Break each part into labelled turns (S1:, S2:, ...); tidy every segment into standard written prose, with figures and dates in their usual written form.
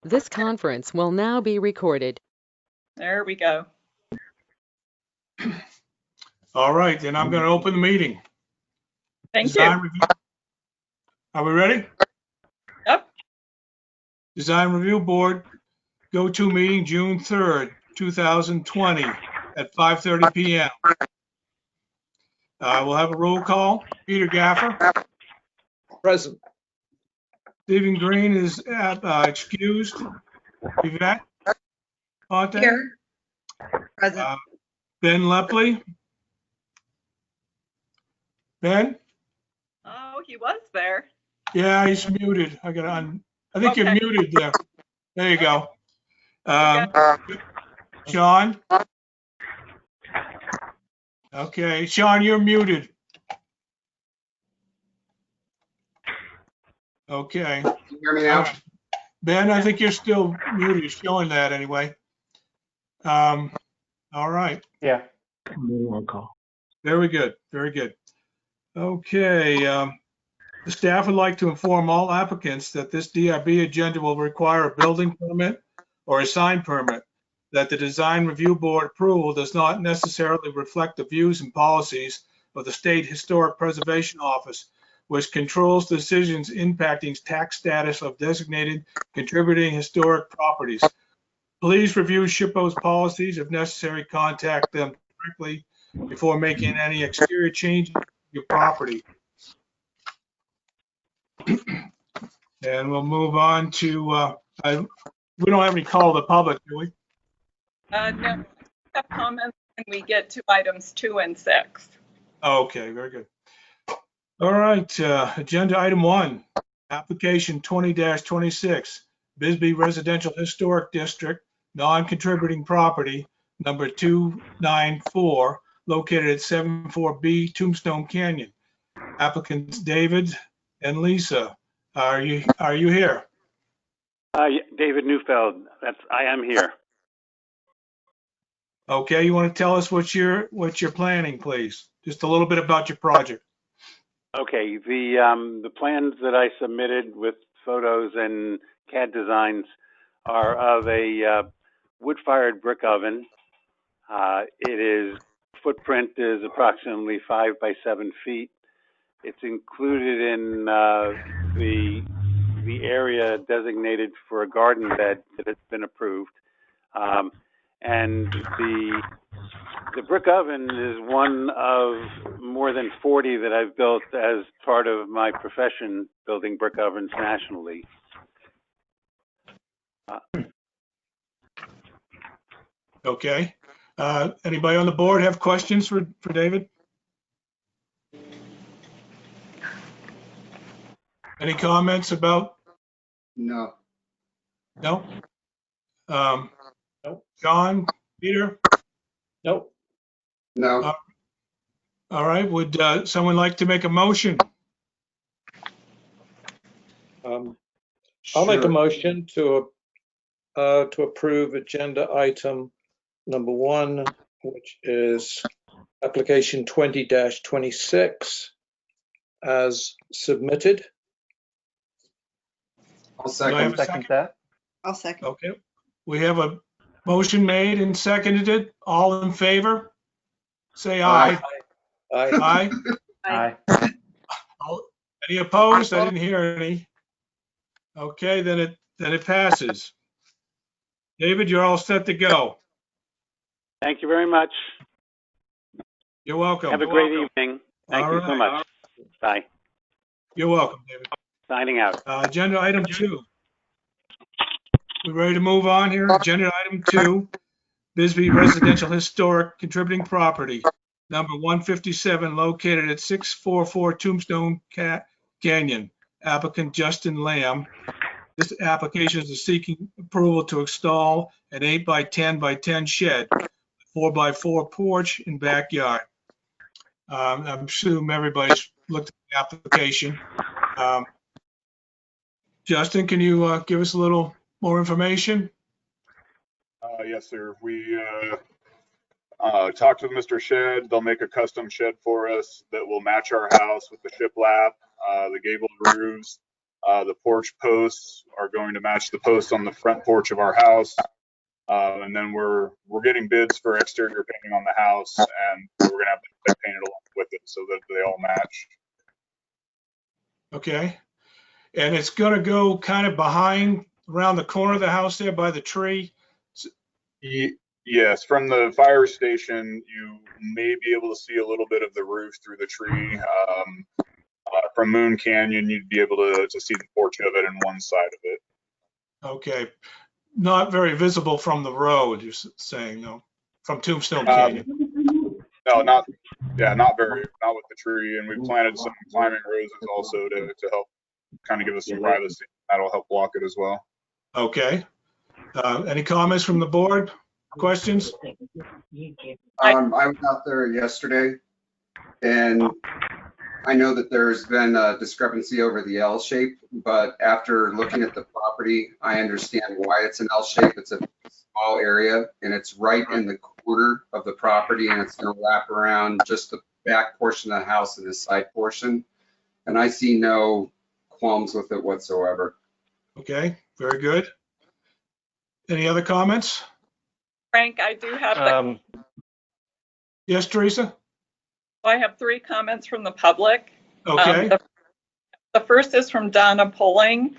S1: This conference will now be recorded.
S2: There we go.
S3: All right, then I'm going to open the meeting.
S2: Thank
S3: Design
S2: you.
S3: review. Are we ready?
S2: Yep.
S3: Design Review Board, go-to meeting June 3rd, 2020 at 5:30 p.m. We'll have a roll call. Peter Gaffer.
S4: Present.
S3: Stephen Green is excused. Yvette Ponte.
S5: Here. Present.
S3: Ben Lepley. Ben?
S2: Oh, he was there.
S3: Yeah, he's muted. I think you're
S2: Okay.
S3: muted there. There you go.
S2: Okay.
S3: Sean? Okay, Sean, you're muted. Okay.
S6: Can you hear me now?
S3: Ben, I think you're still muted, showing that anyway. All right.
S4: Yeah.
S3: Very good, very good. Okay, the staff would like to inform all applicants that this DRB agenda will require a building permit or a sign permit, that the Design Review Board approval does not necessarily reflect the views and policies of the State Historic Preservation Office, which controls decisions impacting tax status of designated contributing historic properties. Please review SHPO's policies. If necessary, contact them directly before making any exterior changes to your property. And we'll move on to, we don't have any call to the public, do we?
S2: No, we have comments when we get to items 2 and 6.
S3: Okay, very good. All right, agenda item 1, application 20-26, Bisbee Residential Historic District, non-contributing property, number 294, located at 74B Tombstone Canyon. Applicants David and Lisa, are you here?
S7: David Neufeld, I am here.
S3: Okay, you want to tell us what you're planning, please? Just a little bit about your project.
S7: Okay, the plans that I submitted with photos and CAD designs are of a wood-fired brick oven. Footprint is approximately 5 by 7 feet. It's included in the area designated for a garden bed that has been approved. And the brick oven is one of more than 40 that I've built as part of my profession, building brick ovens nationally.
S3: Okay. Anybody on the board have questions for David? Any comments about?
S6: No.
S3: No?
S4: Nope.
S3: John, Peter?
S4: Nope.
S6: No.
S3: All right, would someone like to make a motion?
S4: I'll make a motion to approve agenda item number 1, which is application 20-26 as submitted.
S6: I'll
S3: Do I have
S6: second.
S3: a
S4: that.
S5: I'll second.
S3: Okay, we have a motion made and seconded. All in favor? Say aye.
S4: Aye.
S3: Aye. Any opposed? I didn't hear any. Okay, then it passes. David, you're all set to go.
S7: Thank you very much.
S3: You're welcome.
S7: Have a great evening. Thank
S3: All
S7: you so
S3: right.
S7: much. Bye.
S3: You're welcome, David.
S7: Signing out.
S3: Agenda item 2. We ready to move on here? Agenda item 2, Bisbee Residential Historic Contributing Property, number 157, located at 644 Tombstone Canyon. Applicant Justin Lamb. This application is seeking approval to install an 8 by 10 by 10 shed, 4 by 4 porch and backyard. I'm assuming everybody's looked at the application. Justin, can you give us a little more information?
S8: Yes, sir. We talked with Mr. Shed. They'll make a custom shed for us that will match our house with the shiplap, the gabled roofs, The porch posts are going to match the posts on the front porch of our house. And then we're getting bids for exterior painting on the house, and we're gonna have them painted along with it so that they all match.
S3: Okay. And it's gonna go kind of behind, around the corner of the house there by the tree?
S8: Yes, from the fire station, you may be able to see a little bit of the roof through the tree. From Moon Canyon, you'd be able to see the porch of it and one side of it.
S3: Okay. Not very visible from the road, you're saying, no? From Tombstone Canyon?
S8: No, not with the tree. And we planted some climbing roses also to help kind of give us some privacy. That'll help block it as well.
S3: Okay. Any comments from the board? Questions?
S6: I was out there yesterday, and I know that there's been a discrepancy over the L shape, but after looking at the property, I understand why it's an L shape. It's a small area, and it's right in the corner of the property, and it's going to wrap around just the back portion of the house and the side portion. And I see no qualms with it whatsoever.
S3: Okay, very good. Any other comments?
S2: Frank, I do have
S3: Yes, Teresa?
S2: I have 3 comments from the public.
S3: Okay.
S2: The first is from Donna Pulling.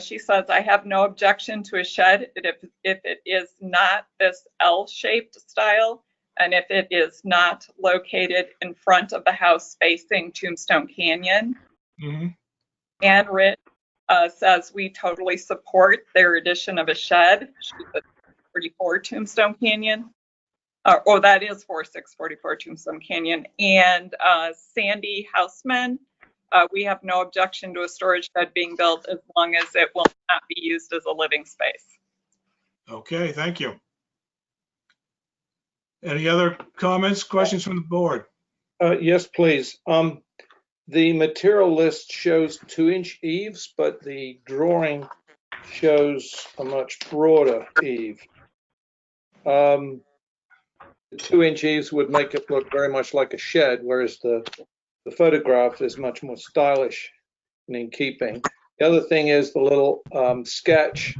S2: She says, I have no objection to a shed if it is not this L-shaped style, and if it is not located in front of the house facing Tombstone Canyon.
S3: Mm-hmm.
S2: Ann Ritt says, we totally support their addition of a shed. She's at 44 Tombstone Canyon. That is 4644 Tombstone Canyon. And Sandy Houseman, we have no objection to a storage shed being built as long as it will not be used as a living space.
S3: Okay, thank you. Any other comments, questions from the board?
S4: Yes, please. The material list shows 2-inch eaves, but the drawing shows a much broader eave. The 2-inch eaves would make it look very much like a shed, whereas the photograph is much more stylish and in keeping. The other thing is the little sketch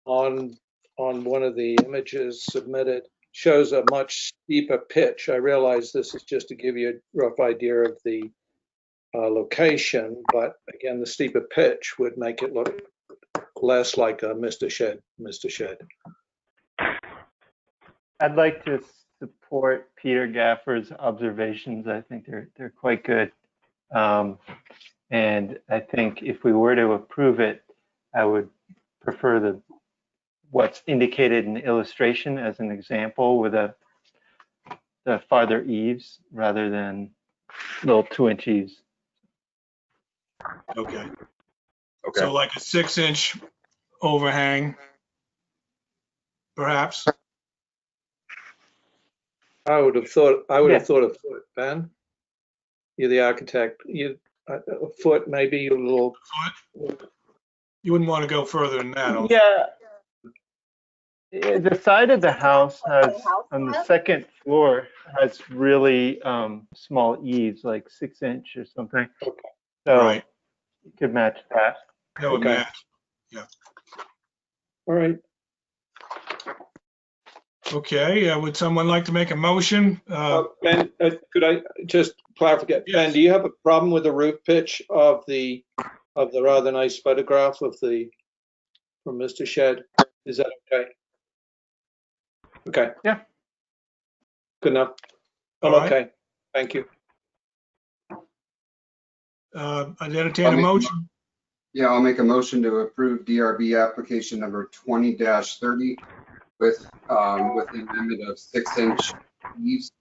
S4: on one of the images submitted shows a much steeper pitch. I realize this is just to give you a rough idea of the location, but again, the steeper pitch would make it look less like a Mr. Shed.
S9: I'd like to support Peter Gaffer's observations. I think they're quite good. And I think if we were to approve it, I would prefer what's indicated in the illustration as an example with the farther eaves rather than little 2-inch eaves.
S3: Okay.
S8: Okay.
S3: So like a 6-inch overhang, perhaps?
S4: I would have thought
S9: Yeah.
S4: a foot, Ben. You're the architect. A foot, maybe a little.
S3: You wouldn't want to go further than that.
S9: Yeah. The side of the house has, on the second floor, has really small eaves, like 6-inch or something. So
S3: Right.
S9: you could match that.
S3: That would
S4: Okay.
S3: match. Yeah.
S4: All right.
S3: Okay, would someone like to make a motion?
S4: Ben, could I just clarify?
S3: Yes.
S4: Ben, do you have a problem with the roof pitch of the rather nice photograph from Mr. Shed? Is that okay? Okay.
S9: Yeah.
S4: Good enough. I'm
S3: All right.
S4: okay. Thank you.
S3: I'd entertain a motion.
S6: Yeah, I'll make a motion to approve DRB application number 20-30 with the amendment of 6-inch eaves.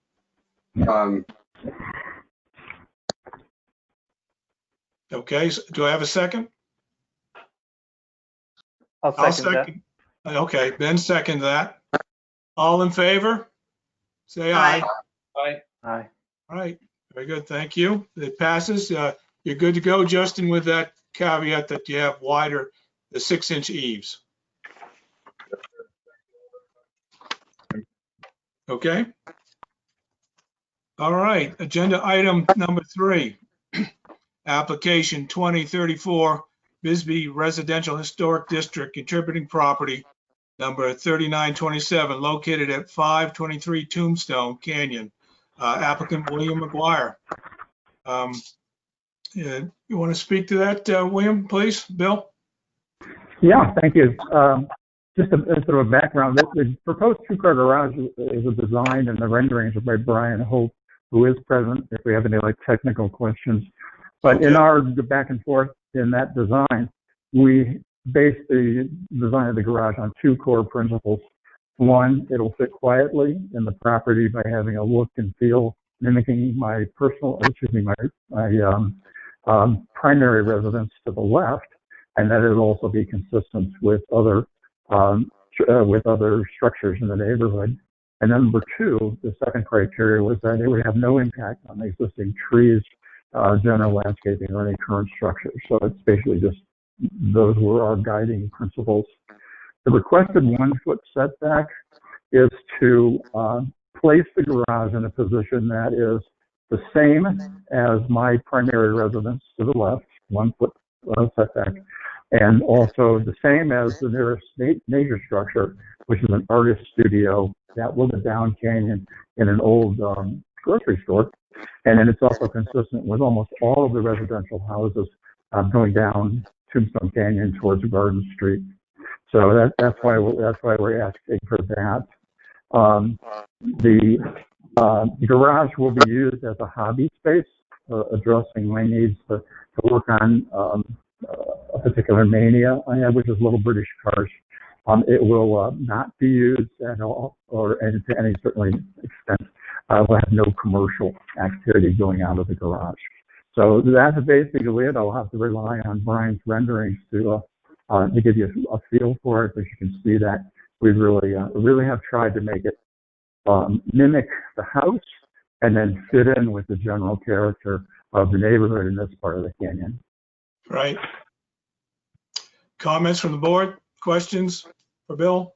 S3: Okay, so do I have a second?
S9: I'll second that.
S3: Okay, Ben second that. All in favor? Say aye.
S4: Aye.
S9: Aye.
S3: All right, very good, thank you. It passes. You're good to go, Justin, with that caveat that you have wider, the 6-inch eaves. Okay. All right, agenda item number 3, application 2034 Bisbee Residential Historic District, contributing property number 3927, located at 523 Tombstone Canyon. Applicant William McGuire. You want to speak to that, William, please? Bill?
S10: Yeah, thank you. Just a sort of a background. The proposed two-car garage is a design, and the renderings are by Brian Hope, who is present if we have any like technical questions. But in our back and forth in that design, we based the design of the garage on two core principles. One, it'll fit quietly in the property by having a look and feel mimicking my primary residence to the left, and that it'll also be consistent with other structures in the neighborhood. And then number two, the second criteria was that it would have no impact on the existing trees, general landscaping, or any current structures. So it's basically just those were our guiding principles. The requested 1-foot setback is to place the garage in a position that is the same as my primary residence to the left, 1-foot setback, and also the same as the nearest major structure, which is an artist studio that will be down canyon in an old grocery store. And then it's also consistent with almost all of the residential houses going down Tombstone Canyon towards Garden Street. So that's why we're asking for that. The garage will be used as a hobby space, addressing my needs to work on a particular mania I have, which is little British cars. It will not be used at all, or to any certainly extent. We'll have no commercial activity going out of the garage. So that's basically it. I'll have to rely on Brian's renderings to give you a feel for it, but you can see that we really have tried to make it mimic the house and then fit in with the general character of the neighborhood in this part of the canyon.
S3: Right. Comments from the board? Questions for Bill?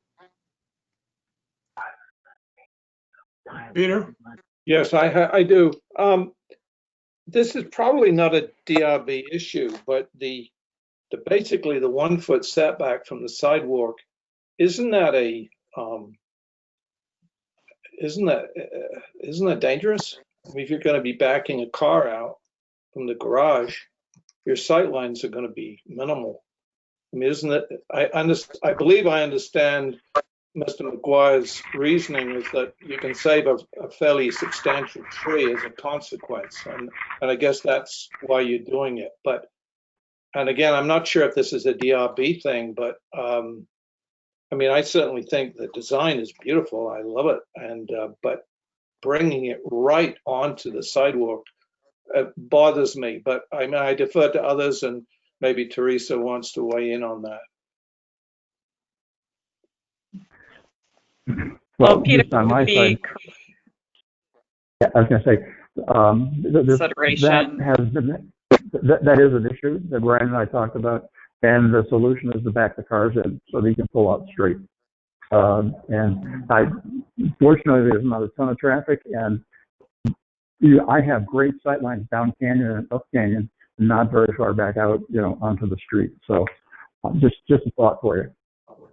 S3: Peter?
S4: Yes, I do. This is probably not a DRB issue, but basically the 1-foot setback from the sidewalk, isn't that dangerous? I mean, if you're going to be backing a car out from the garage, your sight lines are going to be minimal. I mean, isn't it? I believe I understand Mr. McGuire's reasoning is that you can save a fairly substantial tree as a consequence, and I guess that's why you're doing it. But, and again, I'm not sure if this is a DRB thing, but I mean, I certainly think the design is beautiful. I love it, and but bringing it right onto the sidewalk bothers me. But I mean, I defer to others, and maybe Teresa wants to weigh in on that.
S2: Well, Peter,
S10: just on my side, yeah, I was going to say
S2: consideration.
S10: that is an issue that Brian and I talked about, and the solution is to back the cars in so they can pull out straight. And fortunately, there's not a ton of traffic, and I have great sight lines down canyon and up canyon, not very far back out, onto the street. So just a thought for you.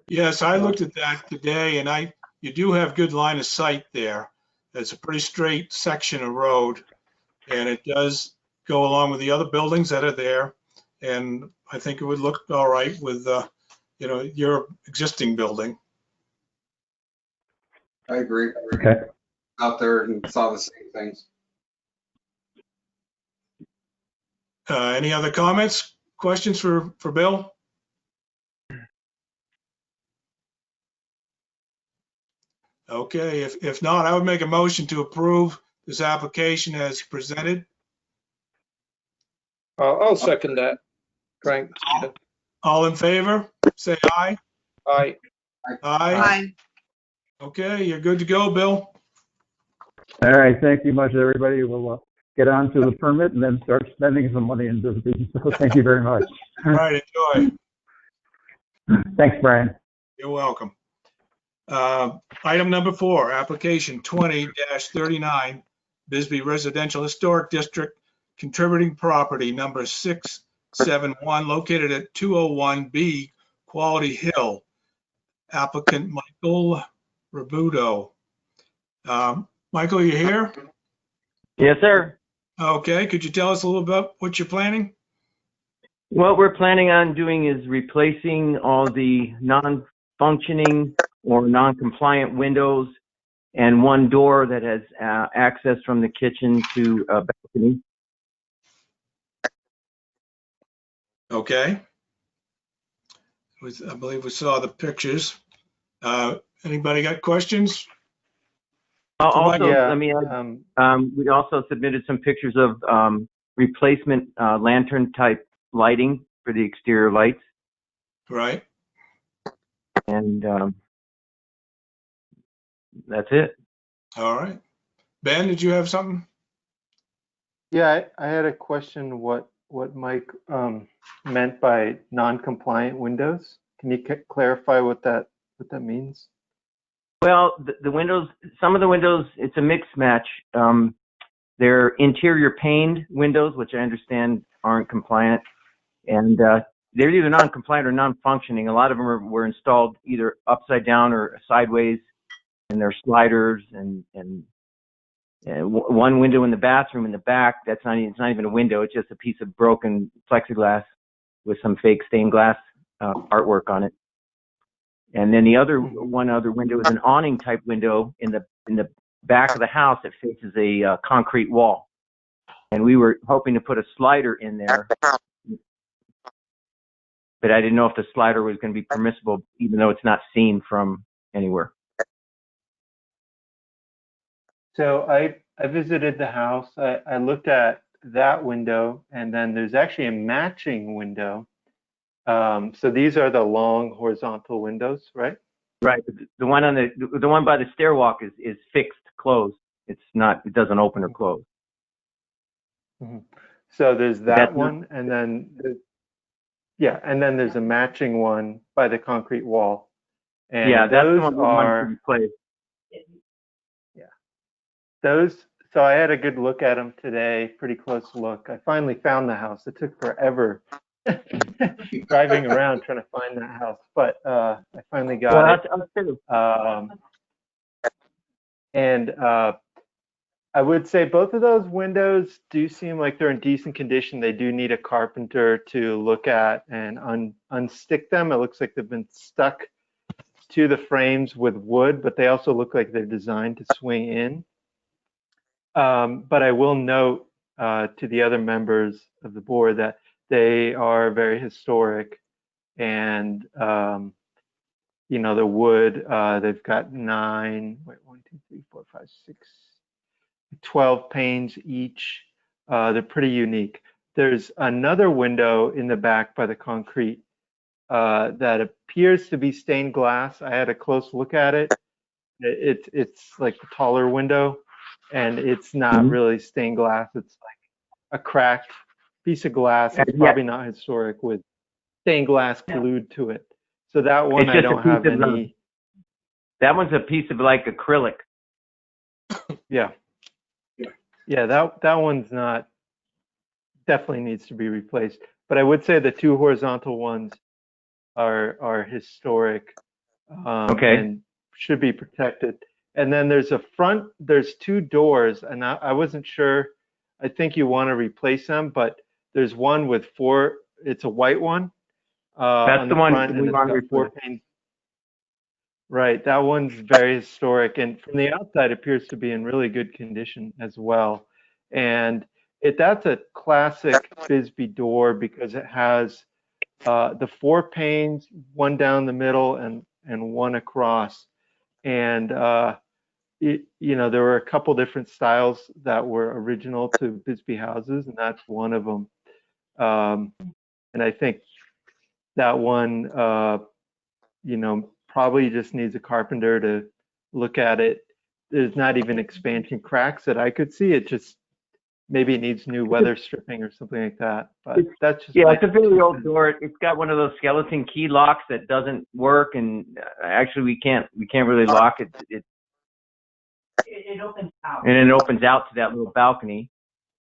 S3: Yes, I looked at that today, and you do have good line of sight there. It's a pretty straight section of road, and it does go along with the other buildings that are there. And I think it would look all right with, your existing building.
S6: I agree.
S10: Okay.
S6: Out there and saw the same things.
S3: Any other comments, questions for Bill? Okay, if not, I would make a motion to approve this application as presented.
S4: I'll second that, Frank.
S3: All in favor, say aye.
S4: Aye.
S3: Aye.
S5: Aye.
S3: Okay, you're good to go, Bill.
S10: All right, thank you much, everybody. We'll get on to the permit and then start spending some money in this business. So thank you very much.
S3: All right, enjoy.
S10: Thanks, Brian.
S3: You're welcome. Item number 4, application 20-39, Bisbee Residential Historic District, contributing property number 6 871 located at 201B Quality Hill. Applicant Michael Robuto. Michael, you here?
S11: Yes, sir.
S3: Okay, could you tell us a little about what you're planning?
S11: What we're planning on doing is replacing all the non-functioning or non-compliant windows and one door that has access from the kitchen to a balcony.
S3: Okay. I believe we saw the pictures. Anybody got questions?
S11: Also,
S9: Yeah,
S11: let me add, we also submitted some pictures of replacement lantern type lighting for the exterior lights.
S3: Right.
S11: And that's it.
S3: All right. Ben, did you have something?
S9: Yeah, I had a question what Mike meant by non-compliant windows. Can you clarify what that means?
S11: Well, the windows, some of the windows, it's a mixed match. They're interior paned windows, which I understand aren't compliant, and they're either non-compliant or non-functioning. A lot of them were installed either upside down or sideways, and they're sliders. And one window in the bathroom in the back, it's not even a window. It's just a piece of broken plexiglass with some fake stained glass artwork on it. And then one other window is an awning type window in the back of the house that faces a concrete wall. And we were hoping to put a slider in there, but I didn't know if the slider was going to be permissible, even though it's not seen from anywhere.
S9: So I visited the house. I looked at that window, and then there's actually a matching window. So these are the long horizontal windows, right?
S11: Right. The one the one by the stairwalk is fixed, closed. It doesn't open or close.
S9: Mm-hmm. So there's that one, and then there's a matching one by the concrete wall. And
S11: yeah, that's the one we wanted to replace.
S9: Yeah. So I had a good look at them today, pretty close look. I finally found the house. It took forever driving around trying to find that house, but I finally got it. And I would say both of those windows do seem like they're in decent condition. They do need a carpenter to look at and unstick them. It looks like they've been stuck to the frames with wood, but they also look like they're designed to swing in. But I will note to the other members of the board that they are very historic, and the wood, they've got 12 panes each. They're pretty unique. There's another window in the back by the concrete that appears to be stained glass. I had a close look at it. It's like the taller window, and it's not really stained glass. It's like a cracked piece of glass. It's probably not historic with stained glass glued to it. So that one I don't have any.
S11: That one's a piece of like acrylic.
S9: Yeah. That one's not, definitely needs to be replaced. But I would say the two horizontal ones are historic. And should be protected. And then there's two doors, and I wasn't sure. I think you want to replace them, but there's one with it's a white one.
S11: That's the one we want to replace.
S9: Right, that one's very historic, and from the outside appears to be in really good condition as well. And that's a classic Bisbee door because it has the 4 panes, one down the middle and one across. And there were a couple different styles that were original to Bisbee houses, and that's one of them. And I think that one, probably just needs a carpenter to look at it. There's not even expansion cracks that I could see. It just maybe it needs new weather stripping or something like that. But that's just
S11: it's a very old door. It's got one of those skeleton key locks that doesn't work, and actually we can't really lock it. It opens out. And it opens out to that little balcony.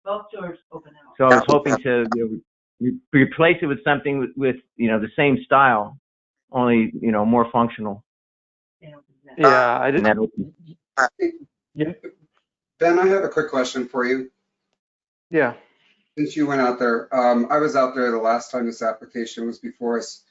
S12: Both doors open out.
S11: So I was hoping to replace it with something with the same style, only more functional.
S9: Yeah, I
S11: And
S9: didn't. Yeah.
S6: Ben, I have a quick question for you.
S9: Yeah.
S6: Since you went out there, I was out there the last time this application was before us,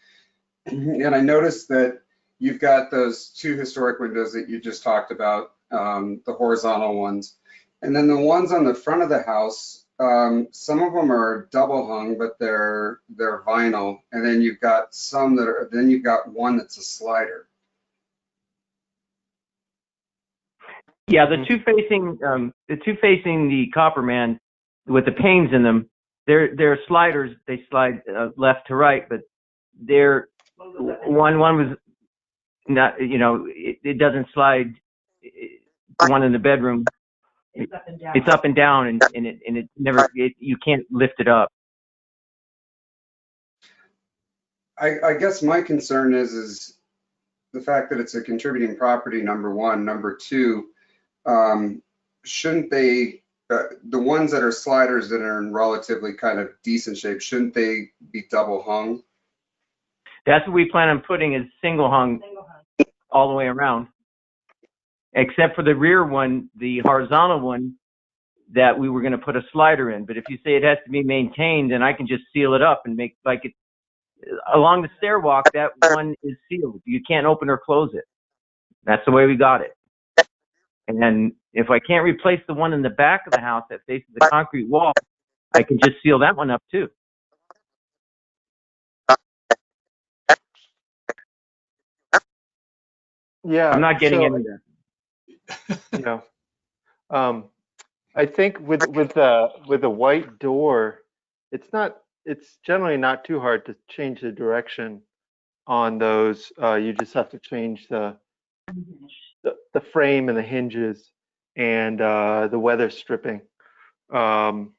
S6: and I noticed that you've got those two historic windows that you just talked about, the horizontal ones, and then the ones on the front of the house. Some of them are double hung, but they're vinyl, and then you've got some that are. Then you've got one that's a slider.
S11: Yeah, the two facing the Copperman with the panes in them, they're sliders. They slide left to right, but they're one was not. It doesn't slide. The one in the bedroom, it's up and down. It's up and down, and it never. You can't lift it up.
S6: I guess my concern is the fact that it's a contributing property, number one. Number two, shouldn't they, the ones that are sliders that are in relatively kind of decent shape, shouldn't they be double hung?
S11: That's what we plan on putting, is single hung all the way around. Except for the rear one, the horizontal one, that we were going to put a slider in. But if you say it has to be maintained, then I can just seal it up and make like it. Along the stairwalk, that one is sealed. You can't open or close it. That's the way we got it. And then if I can't replace the one in the back of the house that faces the concrete wall, I can just seal that one up too.
S9: Yeah.
S11: I'm not getting into that.
S9: I think with the white door, it's generally not too hard to change the direction on those. You just have to change the frame and the hinges and the weather stripping. And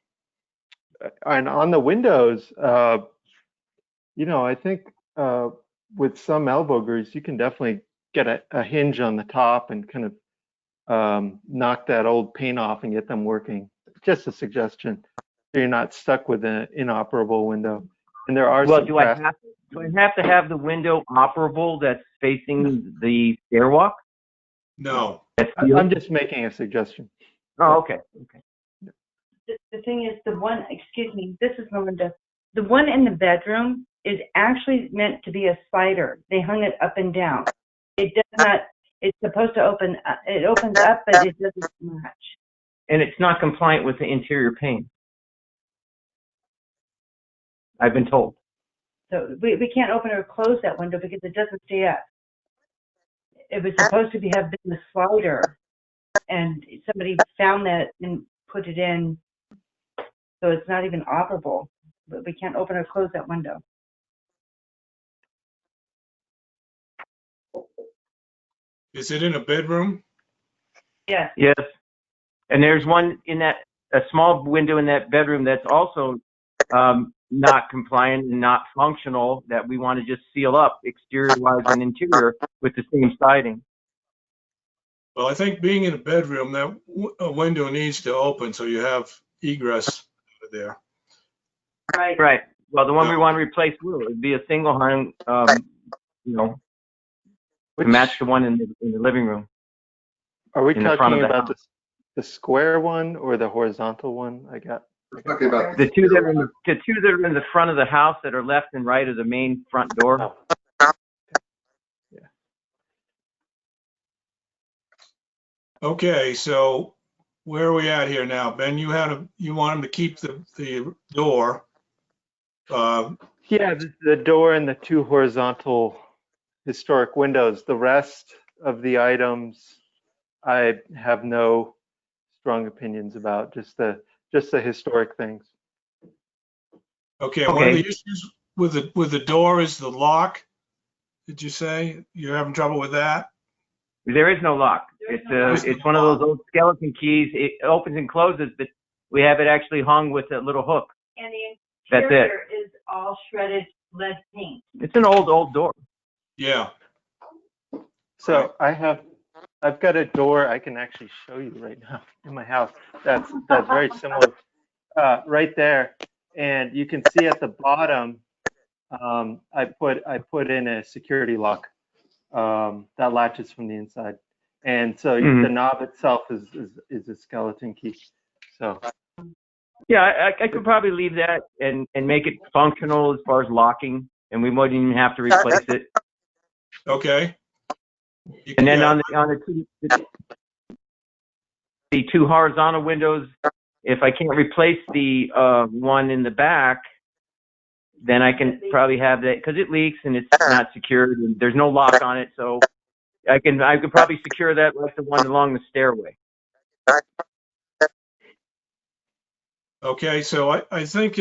S9: on the windows, I think with some elbow grease, you can definitely get a hinge on the top and kind of knock that old paint off and get them working. Just a suggestion, so you're not stuck with an inoperable window. And there are some.
S11: Do I have to have the window operable that's facing the stairwalk?
S3: No.
S9: I'm just making a suggestion.
S11: Oh, okay.
S12: The thing is, this is Melinda. The one in the bedroom is actually meant to be a slider. They hung it up and down. It does not. It's supposed to open. It opens up, but it doesn't match.
S11: And it's not compliant with the interior paint, I've been told.
S12: So we can't open or close that window because it doesn't stay up. It was supposed to have been the slider, and somebody found that and put it in, so it's not even operable. But we can't open or close that window.
S3: Is it in a bedroom?
S12: Yes.
S11: Yes. And there's one a small window in that bedroom that's also not compliant and not functional, that we want to just seal up exterior-wise and interior with the same siding.
S3: Well, I think being in a bedroom, that window needs to open so you have egress there.
S11: Right. Well, the one we want to replace would be a single hung, to match the one in the living room.
S9: Are we talking about the square one or the horizontal one?
S6: We're talking about
S11: the two that are in the front of the house that are left and right of the main front door.
S9: Oh.
S3: Yeah. Okay, so where are we at here now, Ben? You want him to keep the door.
S9: Yeah, the door and the two horizontal historic windows. The rest of the items, I have no strong opinions about. Just the historic things.
S3: Okay. One of the issues with the door is the lock. Did you say you're having trouble with that?
S11: There is no lock. It's one of those old skeleton keys. It opens and closes, but we have it actually hung with a little hook.
S12: And the interior is all shredded lead paint.
S11: It's an old door.
S3: Yeah.
S9: So I've got a door I can actually show you right now in my house. That's very similar, right there. And you can see at the bottom, I put in a security lock that latches from the inside. And so the knob itself is a skeleton key. So
S11: Yeah, I could probably leave that and make it functional as far as locking, and we wouldn't even have to replace it.
S3: Okay.
S11: And then on the two horizontal windows, if I can't replace the one in the back, then I can probably have that, because it leaks and it's not secured and there's no lock on it, so I could probably secure that like the one along the stairway.
S3: Okay, so I think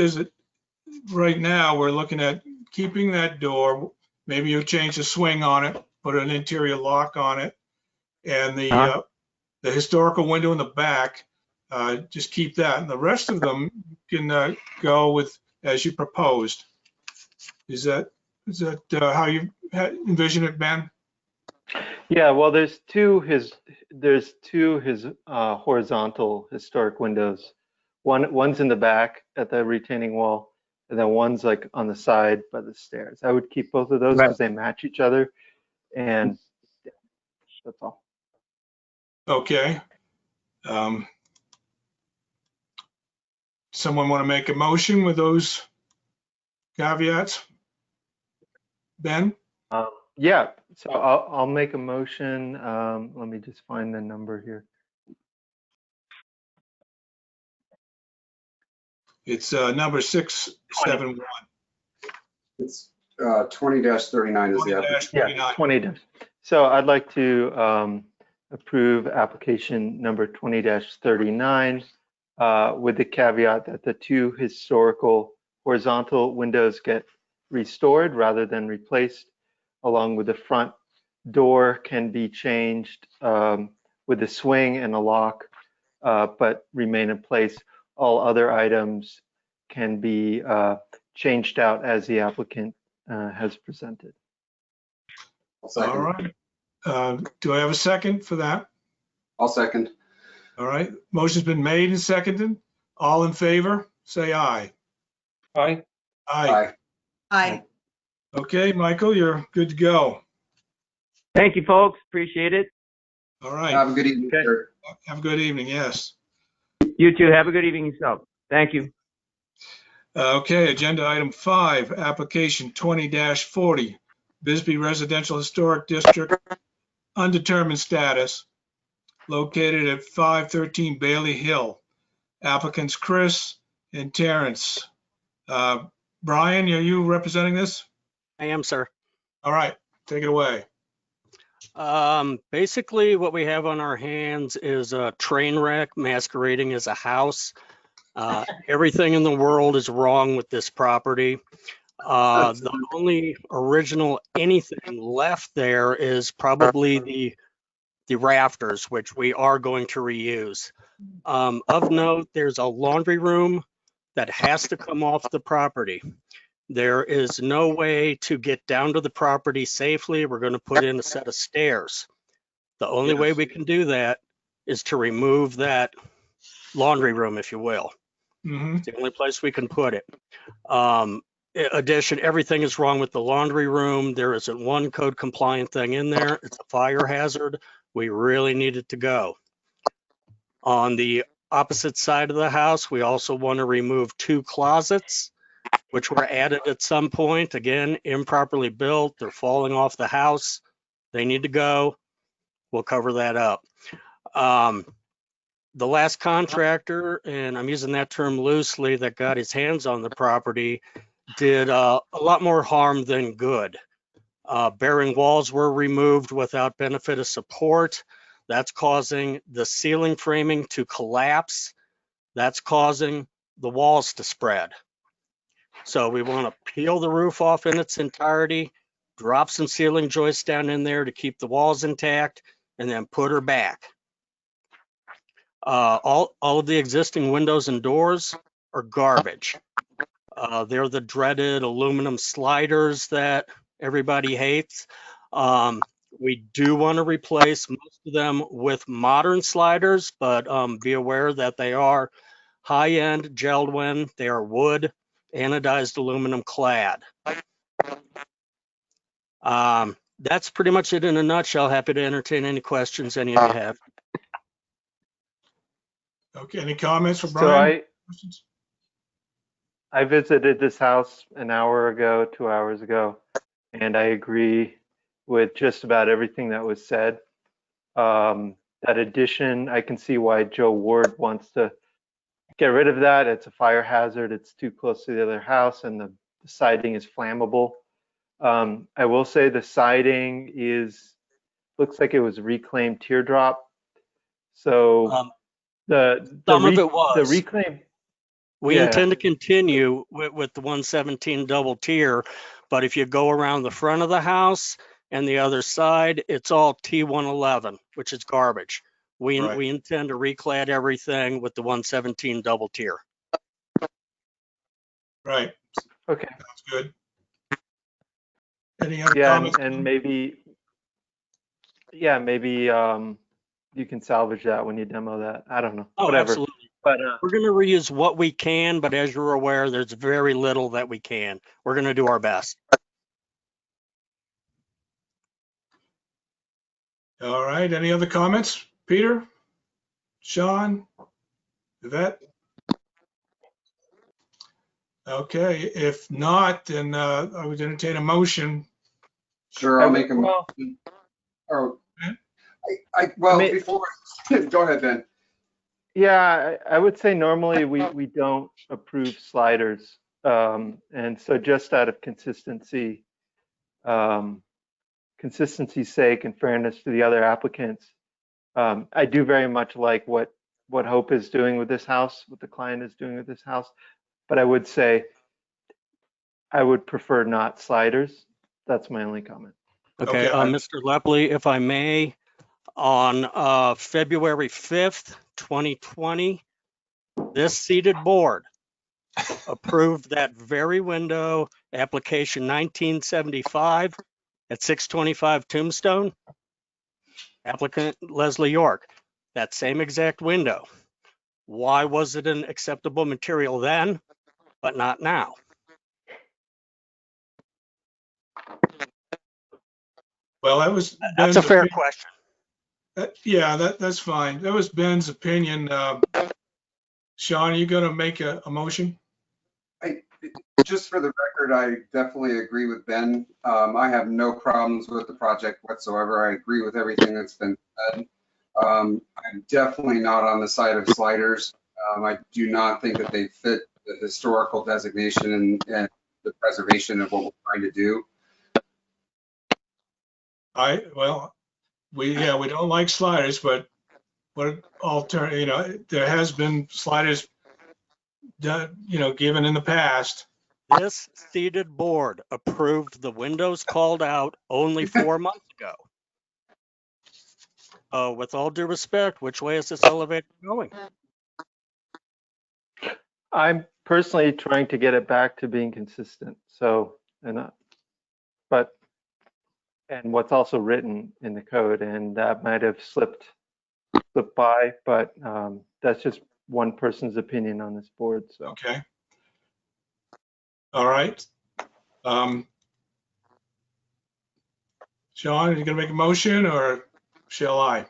S3: right now we're looking at keeping that door. Maybe you change the swing on it, put an interior lock on it, and the historical window in the back, just keep that. And the rest of them can go with as you proposed. Is that how you envision it, Ben?
S9: yeah, well, there's two horizontal historic windows. One's in the back at the retaining wall, and then one's like on the side by the stairs. I would keep both of those because they match each other, and yeah, that's all.
S3: Okay. Someone want to make a motion with those caveats? Ben?
S9: Yeah, so I'll make a motion. Let me just find the number here.
S3: It's number 671.
S6: It's 20-39 is the application.
S9: Yeah, 20. So I'd like to approve application number 20-39 with the caveat that the two historical horizontal windows get restored rather than replaced, along with the front door can be changed with a swing and a lock, but remain in place. All other items can be changed out as the applicant has presented.
S3: All right. Do I have a second for that?
S6: I'll second.
S3: All right. Motion's been made and seconded. All in favor, say aye.
S4: Aye.
S3: Aye.
S5: Aye.
S3: Okay, Michael, you're good to go.
S11: Thank you, folks. Appreciate it.
S3: All right.
S6: Have a good evening, sir.
S3: Have a good evening. Yes.
S11: You too. Have a good evening yourself. Thank you.
S3: Okay, agenda item 5, application 20-40, Bisbee Residential Historic District, undetermined status, located at 513 Bailey Hill. Applicants Chris and Terrence. Brian, are you representing this?
S13: I am, sir.
S3: All right, take it away.
S13: Basically, what we have on our hands is a train wreck masquerading as a house. Everything in the world is wrong with this property. The only original anything left there is probably the rafters, which we are going to reuse. Of note, there's a laundry room that has to come off the property. There is no way to get down to the property safely. We're going to put in a set of stairs. The only way we can do that is to remove that laundry room, if you will.
S3: Mm-hmm.
S13: It's the only place we can put it. In addition, everything is wrong with the laundry room. There isn't one code compliant thing in there. It's a fire hazard. We really need it to go. On the opposite side of the house, we also want to remove 2 closets, which were added at some point. Again, improperly built. They're falling off the house. They need to go. We'll cover that up. The last contractor, and I'm using that term loosely, that got his hands on the property did a lot more harm than good. Bearing walls were removed without benefit of support. That's causing the ceiling framing to collapse. That's causing the walls to spread. So we want to peel the roof off in its entirety, drop some ceiling joists down in there to keep the walls intact, and then put her back. All of the existing windows and doors are garbage. They're the dreaded aluminum sliders that everybody hates. We do want to replace most of them with modern sliders, but be aware that they are high-end gelled in. They are wood. anodized aluminum clad. That's pretty much it in a nutshell. Happy to entertain any questions any of you have.
S3: Okay, any comments for
S9: So
S3: Brian?
S9: I visited this house an hour ago, 2 hours ago, and I agree with just about everything that was said. That addition, I can see why Joe Ward wants to get rid of that. It's a fire hazard. It's too close to the other house, and the siding is flammable. I will say the siding looks like it was reclaimed teardrop. So
S13: Some of it was.
S9: the reclaim.
S13: We
S9: Yeah.
S13: intend to continue with the 117 double tier, but if you go around the front of the house and the other side, it's all T111, which is garbage. We intend to reclad everything with the 117 double tier.
S3: Right.
S9: Okay.
S3: Sounds good. Any other
S9: Yeah,
S3: comments?
S9: and maybe you can salvage that when you demo that. I don't know.
S13: Oh,
S9: Whatever.
S13: absolutely.
S9: But
S13: we're going to reuse what we can, but as you're aware, there's very little that we can. We're going to do our best.
S3: All right, any other comments? Peter? Sean? Yvette? Okay, if not, then I would entertain a motion.
S6: Sure, I'll make a motion. Oh, before, go ahead, Ben.
S9: yeah, I would say normally we don't approve sliders. And so just out of consistency's sake and fairness to the other applicants, I do very much like what Hope is doing with this house, what the client is doing with this house. But I would say I would prefer not sliders. That's my only comment.
S13: Okay, Mr. Lepley, if I may, on February 5th, 2020, this seated board approved that very window, application 1975 at 625 Tombstone. Applicant Leslie York, that same exact window. Why was it an acceptable material then, but not now?
S3: Well, that was
S13: That's a fair question.
S3: Yeah, that's fine. That was Ben's opinion. Sean, are you going to make a motion?
S6: Just for the record, I definitely agree with Ben. I have no problems with the project whatsoever. I agree with everything that's been said. I'm definitely not on the side of sliders. I do not think that they fit the historical designation and the preservation of what we're trying to do.
S3: We don't like sliders, but what alternative, there has been sliders done, given in the past.
S13: This seated board approved the windows called out only 4 months ago. With all due respect, which way is this elevator going?
S9: I'm personally trying to get it back to being consistent. So, and what's also written in the code, and that might have slipped by, but that's just one person's opinion on this board. So.
S3: Okay. All right. Sean, are you going to make a motion or shall I?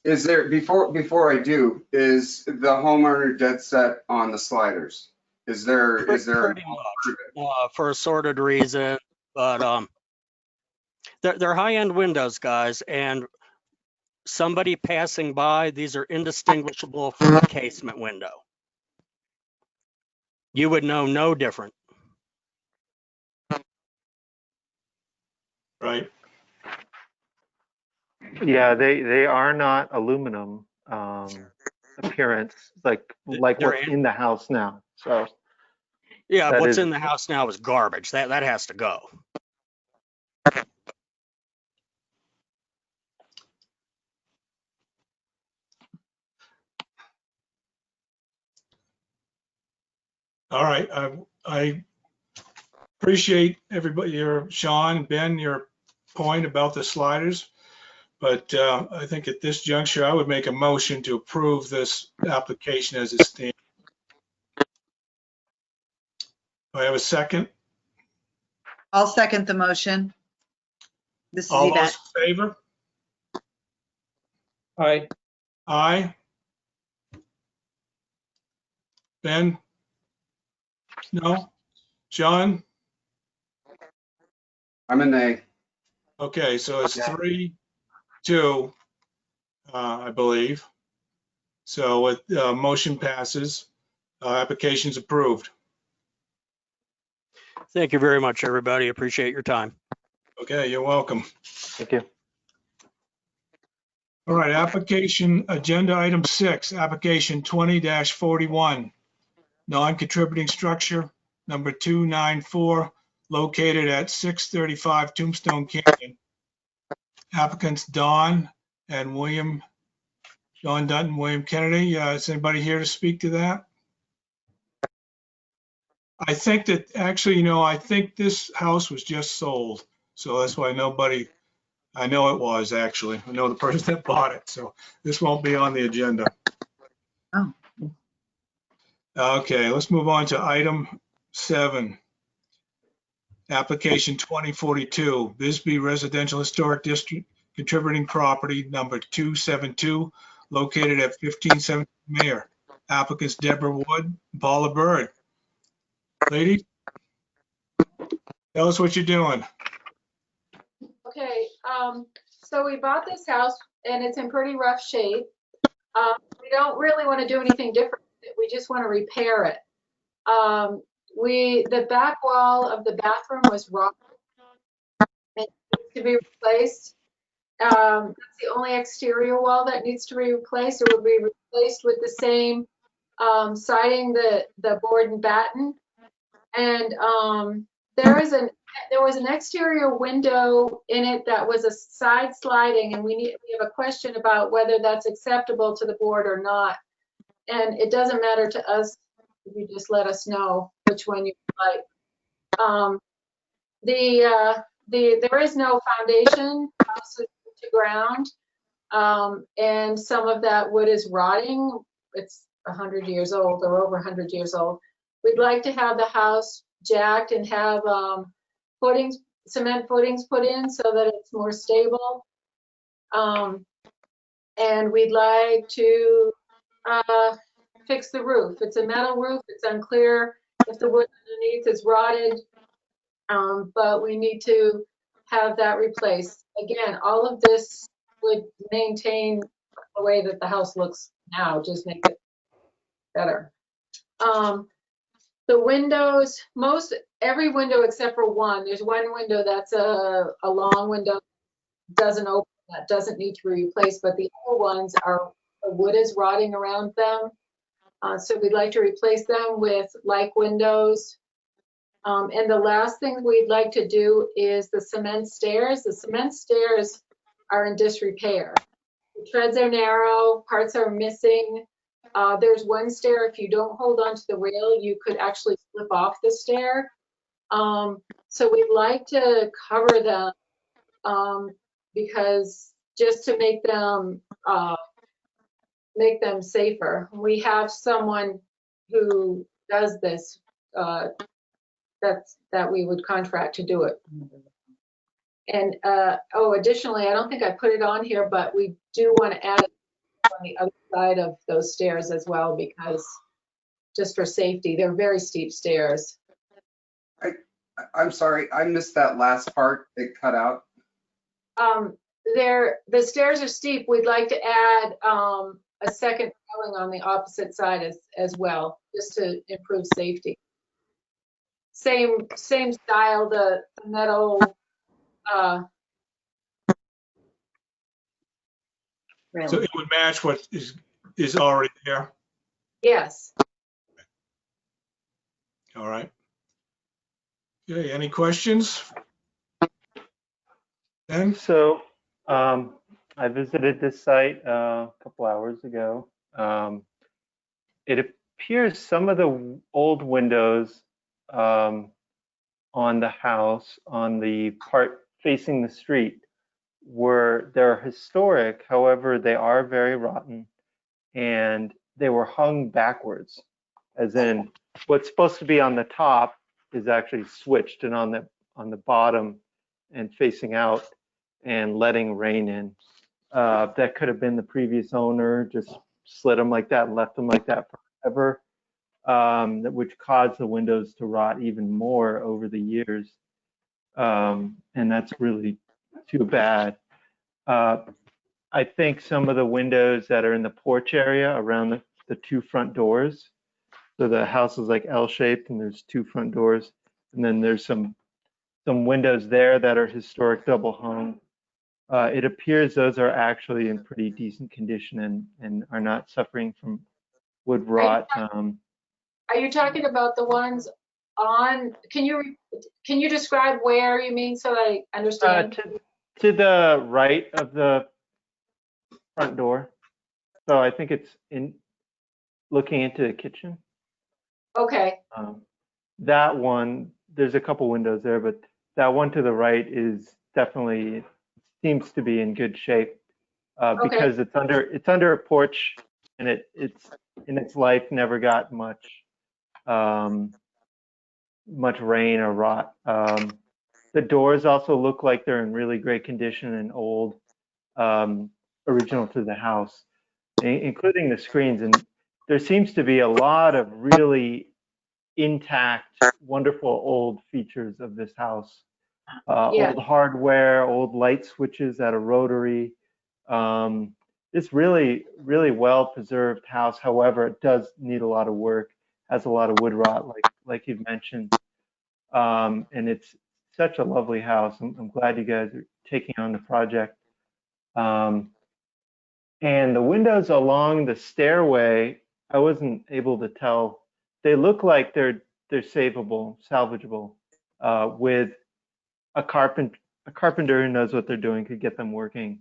S6: Is there, before I do, is the homeowner dead set on the sliders? Is there
S13: Pretty much, for assorted reason, but they're high-end windows, guys, and somebody passing by, these are indistinguishable from a casement window. You would know no different.
S3: Right.
S9: Yeah, they are not aluminum appearance, like what's in the house now. So.
S13: Yeah, what's in the house now is garbage. That has to go.
S3: All right. I appreciate everybody, Sean, Ben, your point about the sliders, but I think at this juncture, I would make a motion to approve this application as it stands. Do I have a second?
S5: I'll second the motion. This is
S3: All those
S5: Yvette.
S3: in favor?
S4: Aye.
S3: Aye. Ben? No? John?
S6: I'm a nay.
S3: Okay, so it's 3-2, I believe. So it, motion passes. Application's approved.
S13: Thank you very much, everybody. Appreciate your time.
S3: Okay, you're welcome.
S9: Thank you.
S3: All right, application, agenda item 6, application 20-41, non-contributing structure number 294, located at 635 Tombstone Canyon. Applicants Don and William, Don Dutton, William Kennedy. Is anybody here to speak to that? I think that actually, you know, I think this house was just sold. So that's why nobody, I know it was actually. I know the person that bought it. So this won't be on the agenda.
S5: Oh.
S3: Okay, let's move on to item 7. Application 2042, Bisbee Residential Historic District, contributing property number 272, located at 1570 Mayor. Applicants Deborah Wood, Paula Bird. Lady, tell us what you're doing.
S14: Okay, so we bought this house and it's in pretty rough shape. We don't really want to do anything different. We just want to repair it. The back wall of the bathroom was rotten. It needs to be replaced. That's the only exterior wall that needs to be replaced. It will be replaced with the same siding, the board and batten. And there was an exterior window in it that was a side sliding, and we have a question about whether that's acceptable to the board or not. And it doesn't matter to us if you just let us know which one you like. There is no foundation to ground, and some of that wood is rotting. It's 100 years old or over 100 years old. We'd like to have the house jacked and have cement footings put in so that it's more stable. And we'd like to fix the roof. It's a metal roof. It's unclear if the wood underneath is rotted, but we need to have that replaced. Again, all of this would maintain the way that the house looks now, just make it better. The windows, every window except for one, there's one window that's a long window, doesn't open, that doesn't need to be replaced, but the other ones are, the wood is rotting around them. So we'd like to replace them with like windows. And the last thing we'd like to do is the cement stairs. The cement stairs are in disrepair. The treads are narrow, parts are missing. There's one stair, if you don't hold onto the rail, you could actually slip off the stair. So we'd like to cover them because just to make them safer. We have someone who does this that we would contract to do it. And additionally, I don't think I put it on here, but we do want to add it on the other side of those stairs as well, because just for safety, they're very steep stairs.
S6: I'm sorry, I missed that last part. It cut out.
S14: The stairs are steep. We'd like to add a second railing on the opposite side as well, just to improve safety. Same style, the metal
S3: So it would match what is already there.
S14: Yes.
S3: All right. Okay, any questions? Ben?
S9: So I visited this site a couple hours ago. It appears some of the old windows on the house, on the part facing the street, they're historic. However, they are very rotten, and they were hung backwards, as in what's supposed to be on the top is actually switched and on the bottom and facing out and letting rain in. That could have been the previous owner, just slid them like that and left them like that forever, which caused the windows to rot even more over the years. And that's really too bad. I think some of the windows that are in the porch area around the two front doors, so the house is like L-shaped and there's two front doors, and then there's some windows there that are historic double hung. It appears those are actually in pretty decent condition and are not suffering from wood rot.
S14: Are you talking about the ones on, can you describe where you mean so I understand?
S9: To the right of the front door. So I think it's in looking into the kitchen.
S14: Okay.
S9: That one, there's a couple windows there, but that one to the right is definitely seems to be in good shape because it's under a porch and it's in its life never got much rain or rot. The doors also look like they're in really great condition and old, original to the house, including the screens. And there seems to be a lot of really intact, wonderful old features of this house. Old hardware, old light switches at a rotary. It's really, really well preserved house. However, it does need a lot of work, has a lot of wood rot, like you've mentioned. And it's such a lovely house. I'm glad you guys are taking on the project. And the windows along the stairway, I wasn't able to tell. They look like they're savable, salvageable, with a carpenter who knows what they're doing could get them working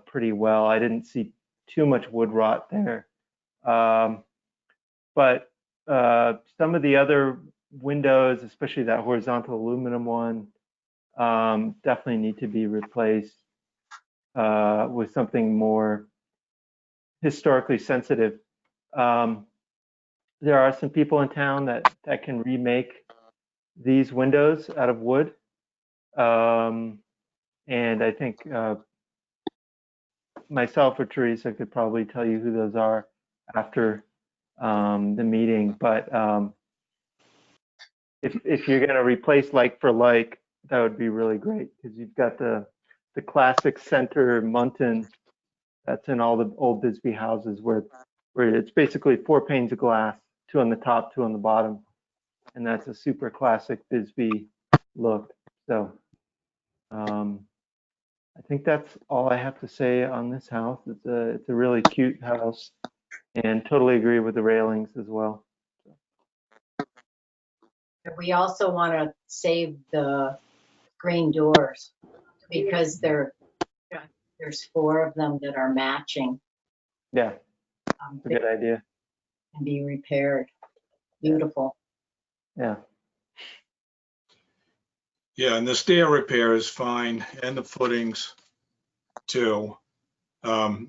S9: pretty well. I didn't see too much wood rot there. But some of the other windows, especially that horizontal aluminum one, definitely need to be replaced with something more historically sensitive. There are some people in town that can remake these windows out of wood. And I think myself or Teresa could probably tell you who those are after the meeting. But if you're going to replace like for like, that would be really great because you've got the classic center muntin that's in all the old Bisbee houses where it's basically 4 panes of glass, 2 on the top, 2 on the bottom, and that's a super classic Bisbee look. So I think that's all I have to say on this house. It's a really cute house, and totally agree with the railings as well.
S15: We also want to save the green doors because there's 4 of them that are matching.
S9: Yeah, that's a good idea.
S15: And be repaired. Beautiful.
S9: Yeah.
S3: Yeah, and the stair repair is fine, and the footings too. Do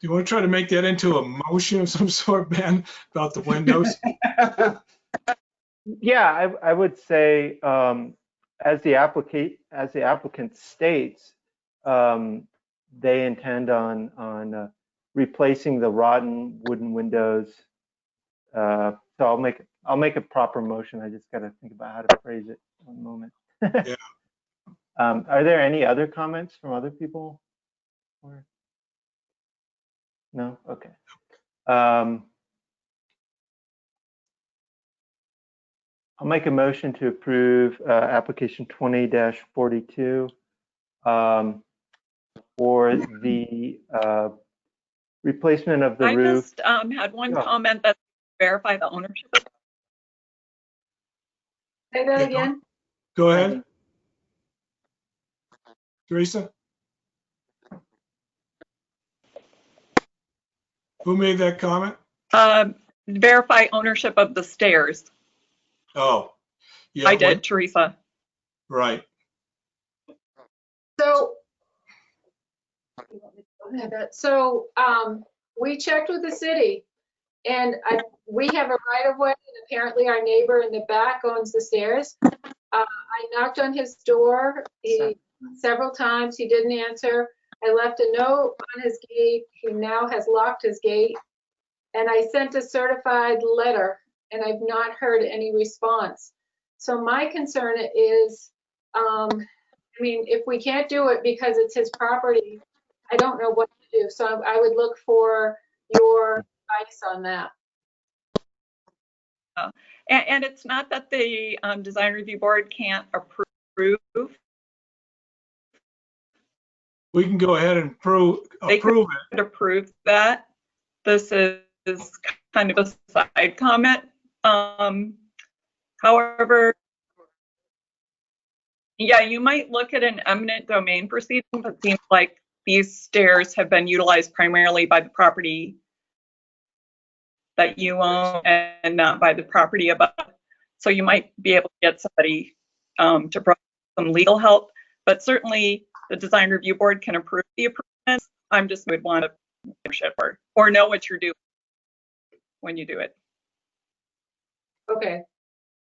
S3: you want to try to make that into a motion of some sort, Ben, about the windows?
S9: Yeah, I would say as the applicant states, they intend on replacing the rotten wooden windows. So I'll make a proper motion. I just got to think about how to phrase it. One moment.
S3: Yeah.
S9: Are there any other comments from other people? Or no? Okay. I'll make a motion to approve application 20-42 for the replacement of the roof.
S2: I just had one comment that verify the ownership.
S14: Say that again.
S3: Go ahead. Teresa? Who made that comment?
S2: Verify ownership of the stairs.
S3: Oh, yeah.
S2: I did, Teresa.
S3: Right.
S14: So we checked with the city And we have a right of way, and apparently our neighbor in the back owns the stairs. I knocked on his door several times. He didn't answer. I left a note on his gate. He now has locked his gate. And I sent a certified letter, and I've not heard any response. So my concern is, I mean, if we can't do it because it's his property, I don't know what to do. So I would look for your advice on that.
S2: And it's not that the design review board can't approve.
S3: We can go ahead and approve it.
S2: Approve that. This is kind of a side comment. However, yeah, you might look at an eminent domain proceeding, but it seems like these stairs have been utilized primarily by the property that you own and not by the property above. So you might be able to get somebody to provide some legal help, but certainly the design review board can approve the improvements. I'm just would want to or know what you're doing when you do it.
S14: Okay.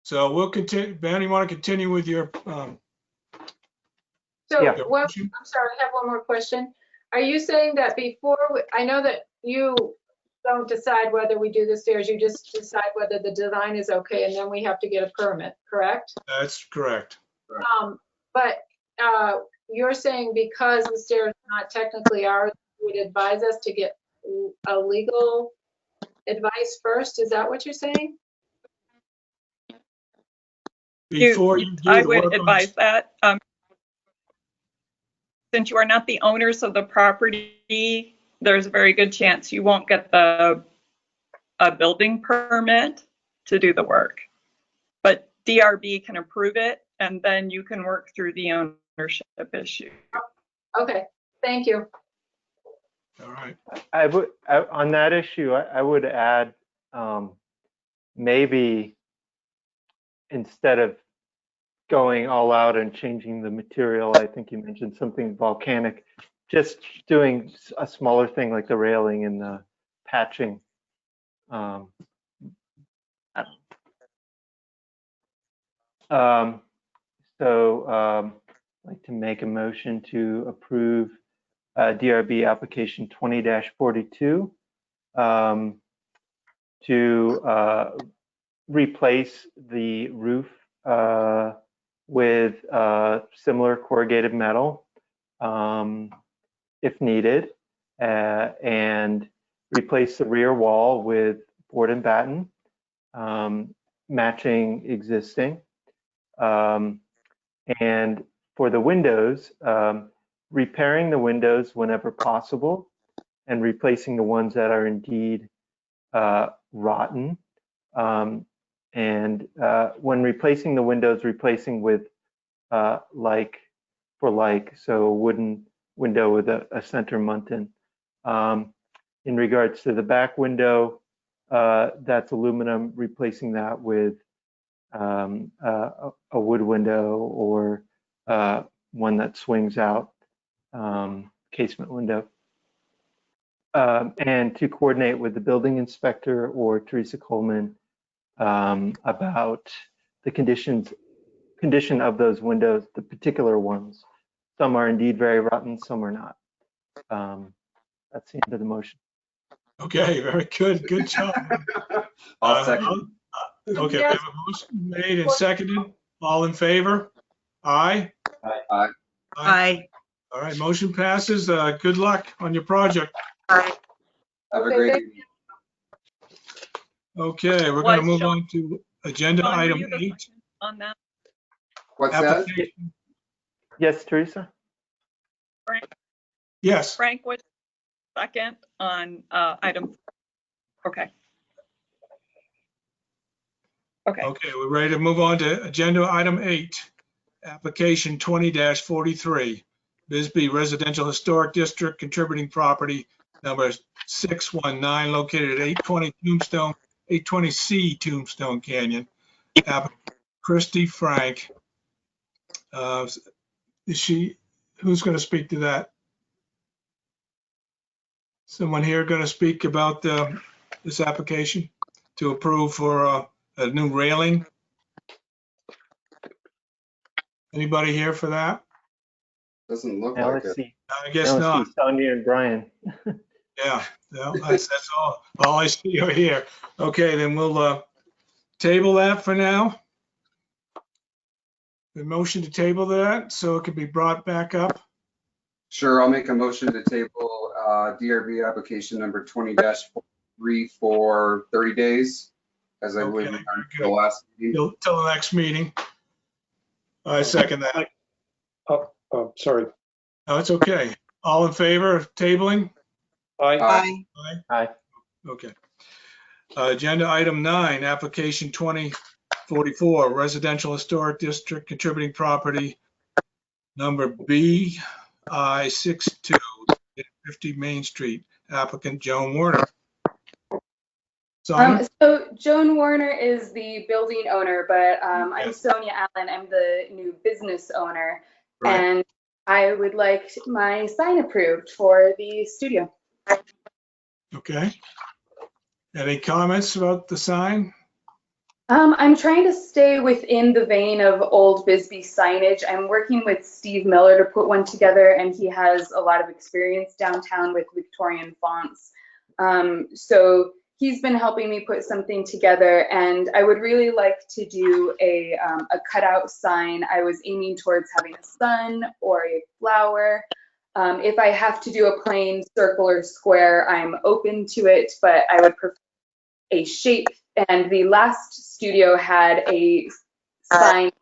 S3: So we'll continue. Ben, you want to continue with your?
S14: So, well, I'm sorry, I have one more question. Are you saying that before, I know that you don't decide whether we do the stairs, you just decide whether the design is okay, and then we have to get a permit, correct?
S3: That's correct.
S14: But you're saying because the stairs are not technically ours, you would advise us to get a legal advice first? Is that what you're saying?
S3: Before you do
S2: I
S3: the
S2: would
S3: work
S2: advise that. Since you are not the owners of the property, there's a very good chance you won't get a building permit to do the work. But DRB can approve it, and then you can work through the ownership issue.
S14: Okay, thank you.
S3: All right.
S9: On that issue, I would add maybe instead of going all out and changing the material, I think you mentioned something volcanic, just doing a smaller thing like the railing and the patching. I'd like to make a motion to approve DRB application 20-42 to replace the roof with similar corrugated metal if needed, and replace the rear wall with board and batten, matching existing. And for the windows, repairing the windows whenever possible and replacing the ones that are indeed rotten. And when replacing the windows, replacing with like for like, so a wooden window with a center muntin. In regards to the back window, that's aluminum, replacing that with a wood window or one that swings out, casement window. And to coordinate with the building inspector or Teresa Coleman about the condition of those windows, the particular ones. Some are indeed very rotten, some are not. That's the end of the motion.
S3: Okay, very good. Good job.
S6: I'll second.
S3: Okay, we have a motion made and seconded. All in favor? Aye?
S6: Aye.
S5: Aye.
S3: All right, motion passes. Good luck on your project.
S6: Have a great evening.
S3: Okay, we're going to move on to agenda item 8.
S2: On that,
S6: What's that?
S9: Yes, Teresa?
S2: Frank?
S3: Yes.
S2: Frank, what's second on item? Okay.
S3: Okay, we're ready to move on to agenda item 8, application 20-43, Bisbee Residential Historic District, contributing property number 619, located at 820C Tombstone Canyon. Christy Frank. Who's going to speak to that? Someone here going to speak about the this application to approve for a new railing? Anybody here for that?
S6: Doesn't look
S9: Now
S6: like
S9: let's
S6: it.
S9: see.
S3: I guess
S9: Now
S3: not.
S9: let's see Sonia and Brian.
S3: Yeah, no, that's all I see over here. Okay, then we'll table that for now. The motion to table that so it can be brought back up.
S6: Sure, I'll make a motion to table DRB application number 20-3 for 30 days, as I believe
S3: Okay,
S6: we
S3: very
S6: done
S3: good.
S6: the last meeting.
S3: Till the next meeting. I second that.
S4: Oh, sorry.
S3: No, it's okay. All in favor of tabling?
S4: Aye.
S5: Aye.
S9: Aye.
S3: Okay. Agenda item 9, application 2044, residential historic district contributing property number BI62, 50 Main Street, applicant Joan Warner. Sonia?
S16: So Joan Warner is the building owner, but I'm
S3: Yes.
S16: Sonia Allen. I'm the new business owner.
S3: Right.
S16: And I would like my sign approved for the studio.
S3: Okay. Any comments about the sign?
S16: I'm trying to stay within the vein of old Bisbee signage. I'm working with Steve Miller to put one together, and he has a lot of experience downtown with Victorian fonts. So he's been helping me put something together, and I would really like to do a cutout sign. I was aiming towards having a sun or a flower. If I have to do a plain circle or square, I'm open to it, but I would prefer a shape. And the last studio had a sign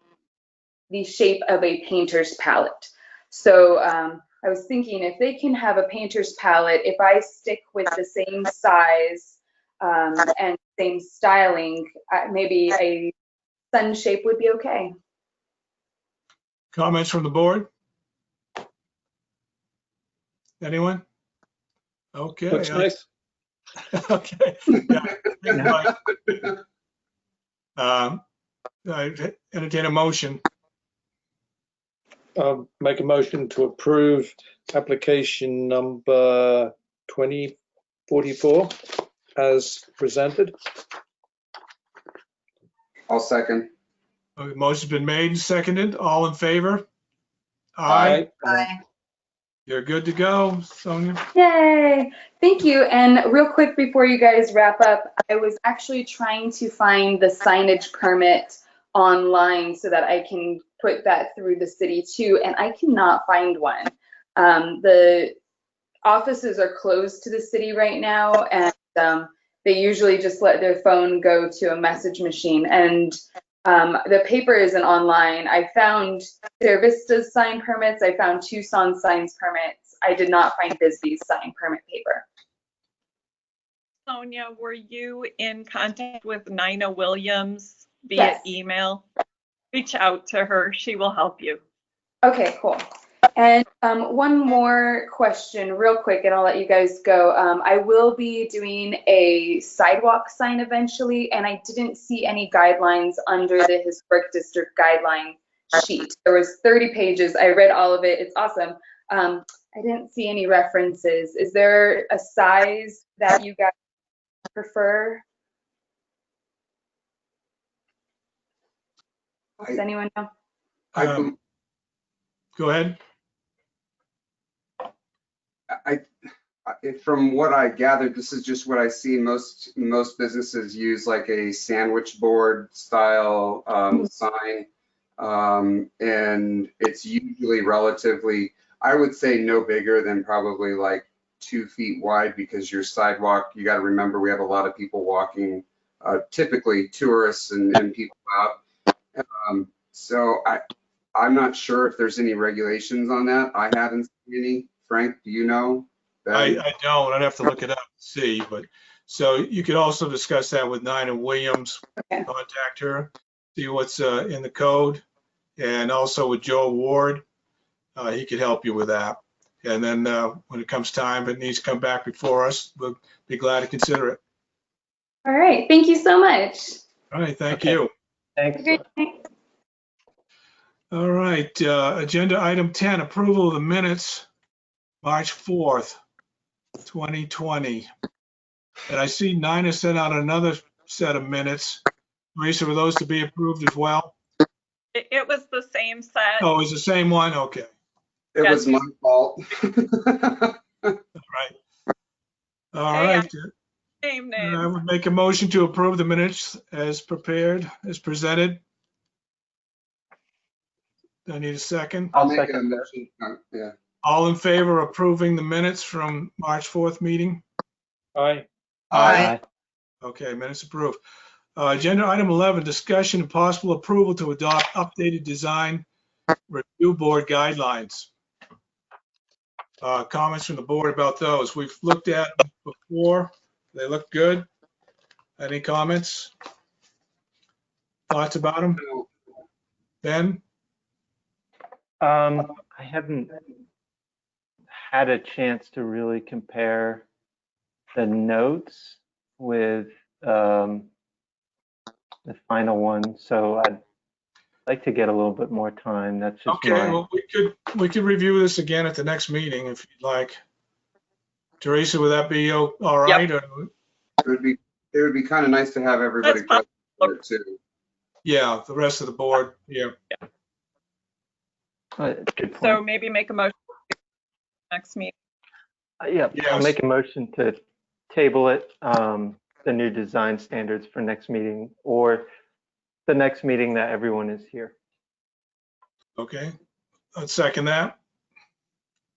S16: the shape of a painter's palette. So I was thinking if they can have a painter's palette, if I stick with the same size and same styling, maybe a sun shape would be okay.
S3: Comments from the board? Anyone? Okay.
S4: Looks nice.
S3: Okay. Yeah. I entertain a motion.
S4: Make a motion to approve application number 2044 as presented.
S6: I'll second.
S3: Okay, motion's been made and seconded. All in favor?
S4: Aye.
S5: Aye.
S3: You're good to go, Sonia.
S16: Yay! Thank you. And real quick before you guys wrap up, I was actually trying to find the signage permit online so that I can put that through the city too, and I cannot find one. The offices are closed to the city right now, and they usually just let their phone go to a message machine, and the paper isn't online. I found Terra Vista's sign permits. I found Tucson signs permits. I did not find Bisbee's sign permit paper.
S2: Sonia, were you in contact with Nina Williams via
S16: Yes.
S2: email? Reach out to her. She will help you.
S16: Okay, cool. And one more question real quick, and I'll let you guys go. I will be doing a sidewalk sign eventually, and I didn't see any guidelines under the Historic District Guideline sheet. There was 30 pages. I read all of it. It's awesome. I didn't see any references. Is there a size that you guys prefer? Does anyone know?
S3: Go ahead.
S6: From what I gathered, this is just what I see most businesses use, like a sandwich board style sign, and it's usually relatively, I would say, no bigger than probably like 2 feet wide, because your sidewalk, you got to remember, we have a lot of people walking, typically tourists and people out. So I'm not sure if there's any regulations on that. I haven't seen any. Frank, do you know?
S3: I don't. I'd have to look it up and see. But so you could also discuss that with Nina Williams.
S16: Okay.
S3: Contact her, see what's in the code, and also with Joe Ward. He could help you with that. And then when it comes time, if it needs to come back before us, we'll be glad to consider it.
S16: All right. Thank you so much.
S3: All right. Thank you.
S9: Thanks.
S16: Great night.
S3: All right. Agenda item 10, approval of the minutes, March 4th, 2020. And I see Nina sent out another set of minutes. Teresa, were those to be approved as well?
S2: It was the same set.
S3: Oh, it's the same one? Okay.
S6: It was my fault.
S3: Right. All
S2: Hey,
S3: right.
S2: Same
S3: I
S2: name.
S3: would make a motion to approve the minutes as prepared, as presented. Do I need a second?
S6: I'll
S9: I'll
S6: make a
S9: second that.
S6: motion. Yeah.
S3: All in favor of approving the minutes from March 4th meeting?
S4: Aye.
S5: Aye.
S3: Okay, minutes approved. Agenda item 11, discussion and possible approval to adopt updated design review board guidelines. Comments from the board about those. We've looked at them before. They look good. Any comments? Thoughts about them? Ben?
S9: I haven't had a chance to really compare the notes with the final one, so I'd like to get a little bit more time. That's just
S3: Okay,
S9: my.
S3: well, we could review this again at the next meeting if you'd like. Teresa, would that be all right?
S2: Yep.
S3: Or-
S6: It would be kind of nice to have everybody
S2: That's
S6: present for it too.
S3: Yeah, the rest of the board, yeah.
S9: Good point.
S2: So maybe make a motion next meeting.
S9: Yeah,
S3: Yes.
S9: I'll make a motion to table it, the new design standards for next meeting, or the next meeting that everyone is here.
S3: Okay, I'd second that.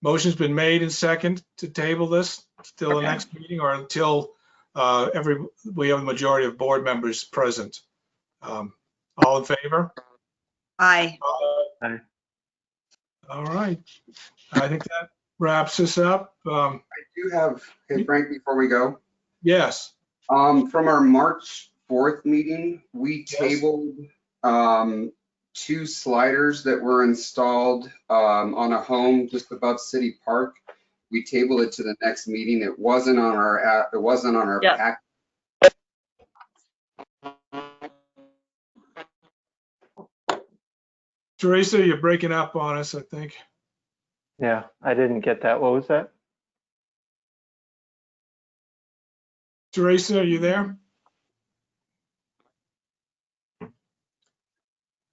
S3: Motion's been made and second to table this till the
S2: Okay.
S3: next meeting or until we have a majority of board members present. All in favor?
S5: Aye.
S9: Aye.
S3: All right. I think that wraps us up.
S6: I do have, hey Frank, before we go,
S3: Yes.
S6: from our March 4th meeting, we
S3: Yes.
S6: tabled 2 sliders that were installed on a home just above City Park. We tabled it to the next meeting. It wasn't on our
S2: Yes.
S6: pack.
S3: Teresa, you're breaking up on us, I think.
S9: Yeah, I didn't get that. What was that?
S3: Teresa, are you there?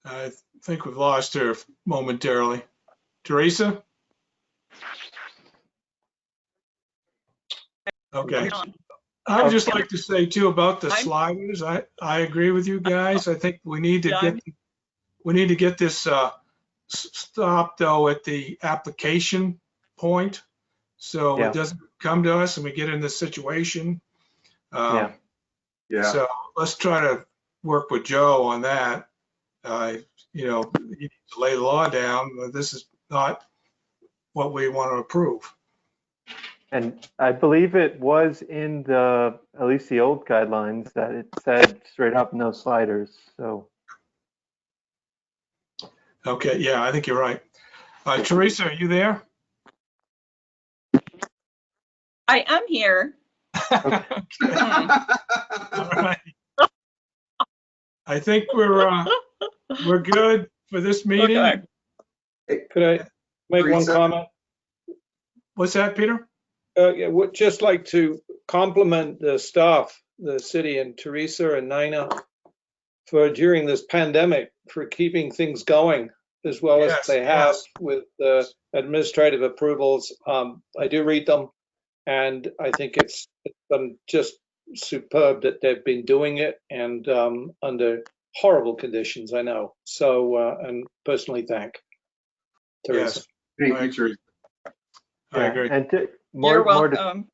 S3: I think we've lost her momentarily. Teresa? Okay. I would just like to say too about the sliders. I agree with you guys. I think we need to get this stopped though at the application point. So
S9: Yeah.
S3: it doesn't come to us and we get in this situation.
S9: Yeah.
S3: So let's try to work with Joe on that. You know, you need to lay the law down. This is not what we want to approve.
S9: And I believe it was in the, at least the old guidelines, that it said straight up no sliders. So
S3: Okay, yeah, I think you're right. Teresa, are you there?
S2: I am here.
S3: Okay. All right. I think we're good for this meeting.
S2: Okay.
S4: Could I make one comment?
S3: What's that, Peter?
S4: Yeah, would just like to compliment the staff, the city, and Teresa and Nina for during this pandemic for keeping things going as well as they have with the administrative approvals. I do read them, and I think it's been just superb that they've been doing it, and under horrible conditions, I know. So, and personally thank Teresa.
S3: Yes.
S6: Thank you, Teresa.
S3: I agree.
S9: And
S2: You're welcome.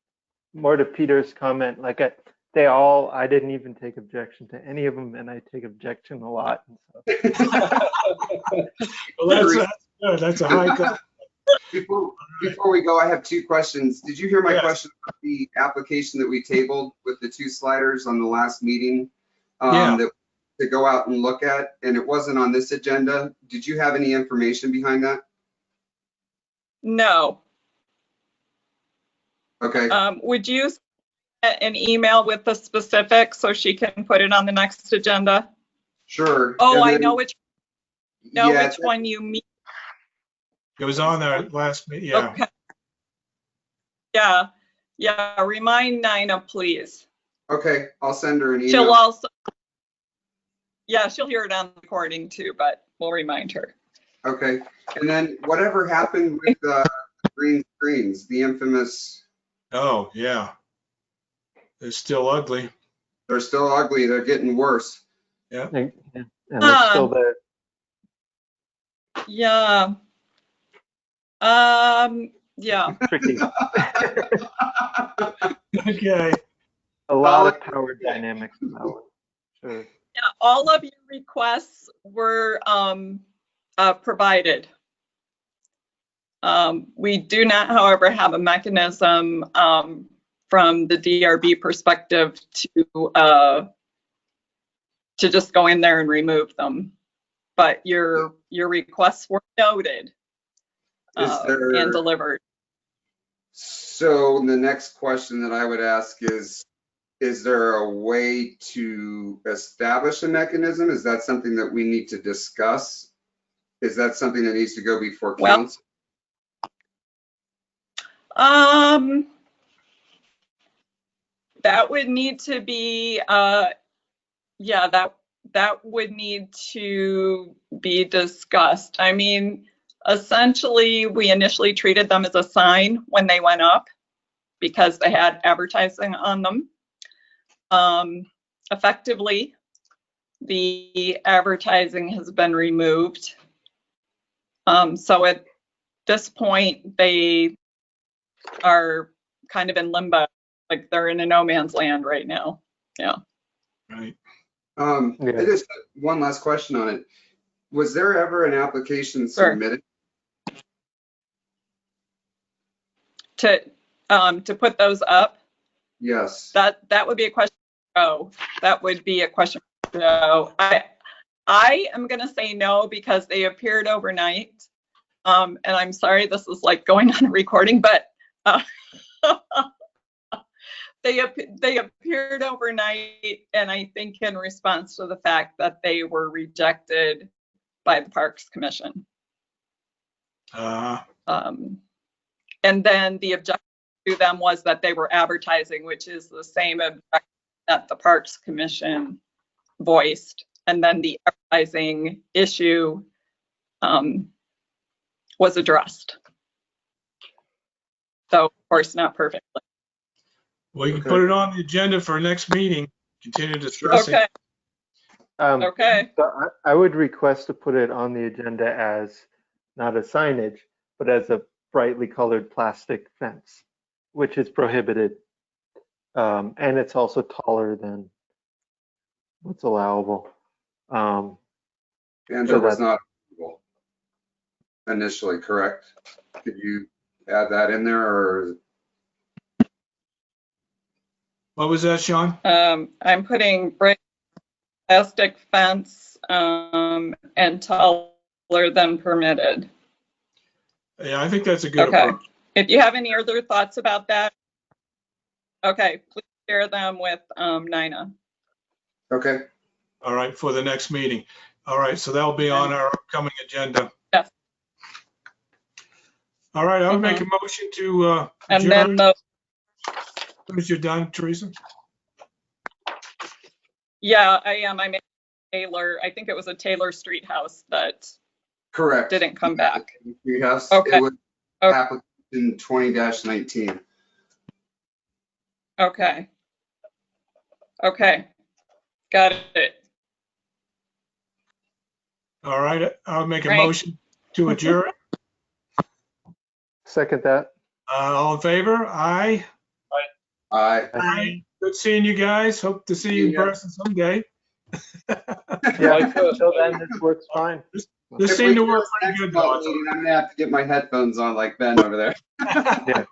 S9: more to Peter's comment, like I didn't even take objection to any of them, and I take objection a lot. So.
S3: Well, that's good. That's a high compliment.
S6: Before we go, I have 2 questions. Did you hear my question about the application that we tabled with the 2 sliders on the last meeting? That to go out and look at, and it wasn't on this agenda. Did you have any information behind that?
S2: No.
S6: Okay.
S2: Would you send an email with the specifics so she can put it on the next agenda?
S6: Sure.
S2: Oh,
S6: And
S2: I
S6: then-
S2: know which one you mean.
S3: It was on our last meeting. Yeah.
S2: Okay. Yeah. Remind Nina, please.
S6: Okay, I'll send her an email.
S2: She'll also, yeah, she'll hear it on the recording too, but we'll remind her.
S6: Okay, and then whatever happened with the green screens, the infamous,
S3: Oh, yeah. They're still ugly.
S6: they're still ugly, they're getting worse.
S3: Yeah.
S9: And they're still there.
S2: Yeah. Yeah.
S9: Tricky.
S3: Okay.
S9: A lot of power dynamics in that one. Sure.
S2: Yeah, all of your requests were provided. We do not, however, have a mechanism from the DRB perspective to just go in there and remove them. But your requests were noted and delivered.
S6: So the next question that I would ask is there a way to establish a mechanism? Is that something that we need to discuss? Is that something that needs to go before council?
S2: That would need to be, yeah, that would need to be discussed. I mean, essentially, we initially treated them as a sign when they went up because they had advertising on them. Effectively, the advertising has been removed. So at this point, they are kind of in limbo, like they're in a no man's land right now. Yeah.
S3: Right.
S6: I just had one last question on it. Was there ever an application submitted?
S2: To put those up?
S6: Yes.
S2: That would be a question. Oh, that would be a question. No, I am going to say no because they appeared overnight. And I'm sorry, this is like going on a recording, but they appeared overnight, and I think in response to the fact that they were rejected by the Parks Commission. And then the objection to them was that they were advertising, which is the same objection that the Parks Commission voiced. And then the advertising issue was addressed. So, of course, not perfectly.
S3: Well, you can put it on the agenda for next meeting. Continue discussing.
S2: Okay.
S9: Okay. So I would request to put it on the agenda as not a signage, but as a brightly colored plastic fence, which is prohibited. And it's also taller than what's allowable.
S6: And there was not approval initially, correct? Could you add that in there, or?
S3: What was that, Sean?
S2: I'm putting bright plastic fence and taller than permitted.
S3: Yeah, I think that's a good
S2: Okay.
S3: approach.
S2: If you have any other thoughts about that, okay, please share them with Nina.
S6: Okay.
S3: All right, for the next meeting. All right, so that'll be on our upcoming agenda.
S2: Yes.
S3: All right, I would make a motion to
S2: And
S3: adjourn.
S2: then
S3: As you're done, Teresa?
S2: yeah, I am. I made Taylor. I think it was a Taylor Street house that
S6: Correct.
S2: didn't come back.
S6: Street house.
S2: Okay.
S6: It was application 20-19.
S2: Okay. Okay. Got it.
S3: All right, I'll make a
S2: Right.
S3: motion to adjourn.
S9: Second that.
S3: All in favor? Aye.
S6: Aye.
S3: Aye. Good seeing you guys. Hope to see you in person someday.
S9: Yeah, until then, this works fine.
S3: This seemed to work pretty good, though.
S6: I'm gonna have to get my headphones on like Ben over there.
S9: Yeah.